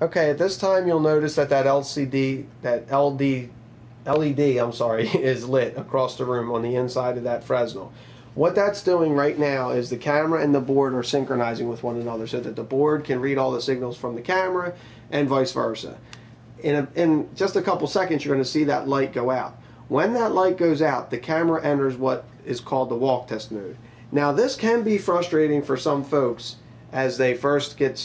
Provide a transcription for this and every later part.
Okay, at this time you'll notice that LED, I'm sorry, is lit across the room on the inside of that Fresnel. What that's doing right now is the camera and the board are synchronizing with one another so that the board can read all the signals from the camera and vice versa. In just a couple seconds you're going to see that light go out. When that light goes out, the camera enters what is called the walk test mode. Now this can be frustrating for some folks as they first get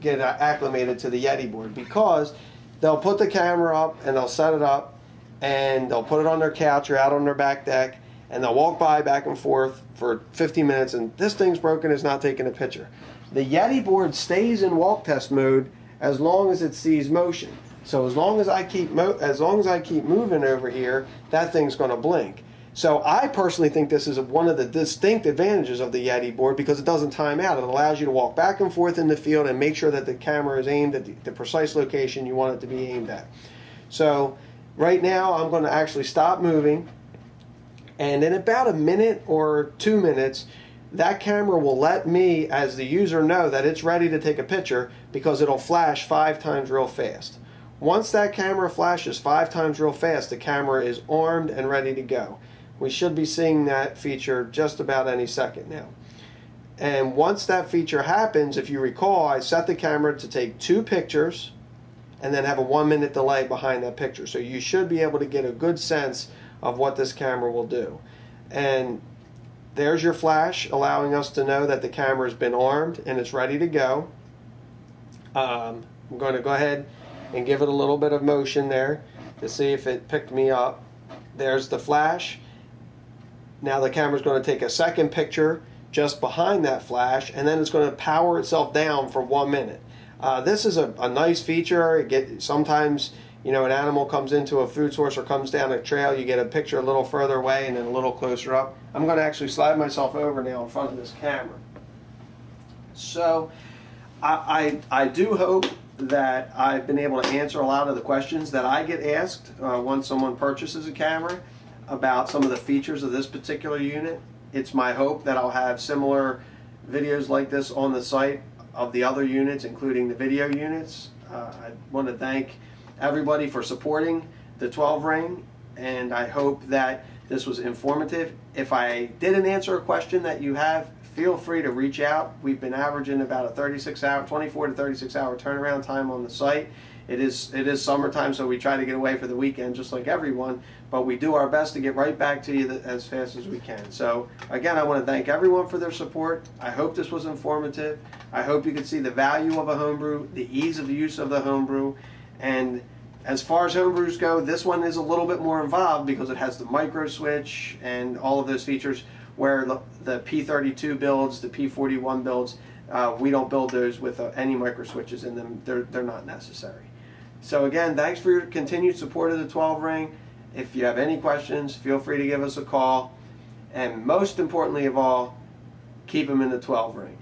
acclimated to the Yeti board, because they'll put the camera up and they'll set it up and they'll put it on their couch or out on their back deck and they'll walk by back and forth for 15 minutes and this thing's broken, it's not taking a picture. The Yeti board stays in walk test mode as long as it sees motion. So as long as I keep moving over here, that thing's going to blink. So I personally think this is one of the distinct advantages of the Yeti board because it doesn't time out. It allows you to walk back and forth in the field and make sure that the camera is aimed at the precise location you want it to be aimed at. So right now I'm going to actually stop moving, and in about a minute or 2 minutes that camera will let me as the user know that it's ready to take a picture because it'll flash 5 times real fast. Once that camera flashes 5 times real fast, the camera is armed and ready to go. We should be seeing that feature just about any second now. And once that feature happens, if you recall, I set the camera to take 2 pictures and then have a 1-minute delay behind that picture. So you should be able to get a good sense of what this camera will do. And there's your flash, allowing us to know that the camera has been armed and it's ready to go. I'm going to go ahead and give it a little bit of motion there to see if it picked me up. There's the flash. Now the camera is going to take a second picture just behind that flash, and then it's going to power itself down for 1 minute. This is a nice feature. Sometimes, you know, an animal comes into a food source or comes down a trail, you get a picture a little further away and then a little closer up. I'm going to actually slide myself over now in front of this camera. So I do hope that I've been able to answer a lot of the questions that I get asked once someone purchases a camera about some of the features of this particular unit. It's my hope that I'll have similar videos like this on the site of the other units, including the video units. I want to thank everybody for supporting the 12 ring, and I hope that this was informative. If I didn't answer a question that you have, feel free to reach out. We've been averaging about a 24 to 36 hour turnaround time on the site. It is summertime, so we try to get away for the weekend just like everyone, but we do our best to get right back to you as fast as we can. So again, I want to thank everyone for their support. I hope this was informative. I hope you can see the value of a homebrew, the ease of use of the homebrew, and as far as homebrews go, this one is a little bit more involved because it has the micro switch and all of those features, where the P32 builds, the P41 builds, we don't build those with any micro switches in them. They're not necessary. So again, thanks for your continued support of the 12 ring. If you have any questions, feel free to give us a call. And most importantly of all, keep them in the 12 ring.